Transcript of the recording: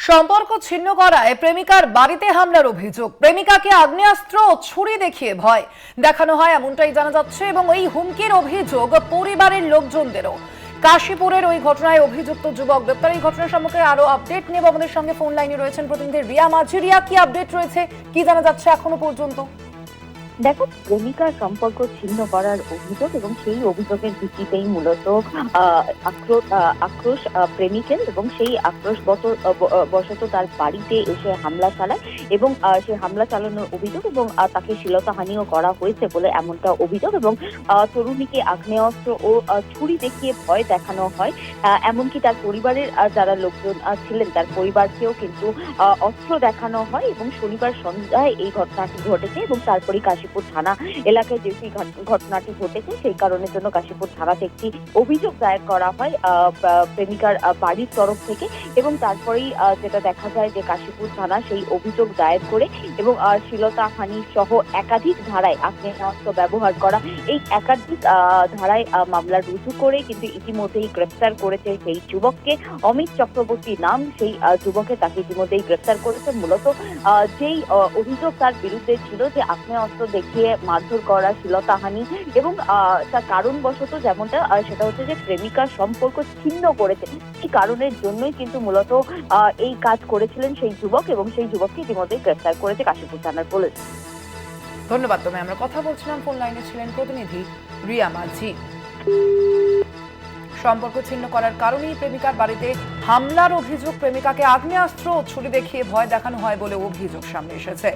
সম্পর্ক ছিন্ন করায় প্রেমিকার বাড়িতে হামলার অভিযোগ। প্রেমিকাকে আগ্নেয়াস্ত্র ও ছুরি দেখিয়ে ভয় দেখানো হয় এমনটাই জানা যাচ্ছে এবং এই হুমকির অভিযোগ পরিবারের লোকজনদেরও। কাশীপুরের ওই ঘটনায় অভিযুক্ত যুবক গ্রেপ্তার। এই ঘটনা সম্পর্কে আরো আপডেট নেব। আমাদের সঙ্গে ফোন লাইনে রয়েছেন প্রতিনিধি রিয়া মাঝি। রিয়া, কি আপডেট রয়েছে, কি জানা যাচ্ছে এখনো পর্যন্ত? দেখো, প্রেমিকার সম্পর্ক ছিন্ন করার অভিযোগ এবং সেই অভিযোগের ভিত্তিতেই মূলত আক্রোশ প্রেমিকের এবং সেই আক্রোশ বশত তার বাড়িতে এসে হামলা চালায় এবং সেই হামলা চালানোর অভিযোগ এবং তাকে শ্লীলতাহানিও করা হয়েছে বলে এমনটা অভিযোগ এবং তরুণীকে আগ্নেয়াস্ত্র ও ছুরি দেখিয়ে ভয় দেখানো হয়। এমনকি তার পরিবারের যারা লোকজন ছিলেন তার পরিবারকেও কিন্তু অস্ত্র দেখানো হয় এবং শনিবার সন্ধ্যায় এই ঘটনাটি ঘটেছে এবং তারপরে কাশীপুর থানা এলাকায় যে ঘটনাটি ঘটেছে সেই কারণের জন্য কাশীপুর থানাতে একটি অভিযোগ দায়ের করা হয় প্রেমিকার বাড়ির তরফ থেকে এবং তারপরেই যেটা দেখা যায় যে কাশীপুর থানা সেই অভিযোগ দায়ের করে এবং শ্লীলতাহানি সহ একাধিক ধারায় আগ্নেয়াস্ত্র ব্যবহার করা এই একাধিক ধারায় মামলা রুজু করে কিন্তু ইতিমধ্যেই গ্রেফতার করেছে সেই যুবককে। অমিত চক্রবর্তী নাম সেই যুবকে, তাকে ইতিমধ্যেই গ্রেফতার করেছে। মূলত যেই অভিযোগ তার বিরুদ্ধে ছিল যে আগ্নেয়াস্ত্র দেখিয়ে মারধর করা, শ্লীলতাহানি এবং তার কারণবশত যেমনটা সেটা হচ্ছে যে প্রেমিকার সম্পর্ক ছিন্ন করেছে, এই কারণের জন্যই কিন্তু মূলত এই কাজ করেছিলেন সেই যুবক এবং সেই যুবককে ইতিমধ্যে গ্রেফতার করেছে কাশীপুর থানার পুলিশ। ধন্যবাদ তোমায়। আমরা কথা বলছিলাম, ফোন লাইনে ছিলেন প্রতিনিধি রিয়া মাঝি। সম্পর্ক ছিন্ন করার কারণেই প্রেমিকার বাড়িতে হামলার অভিযোগ। প্রেমিকাকে আগ্নেয়াস্ত্র ও ছুরি দেখিয়ে ভয় দেখানো হয় বলে অভিযোগ সামনে এসেছে।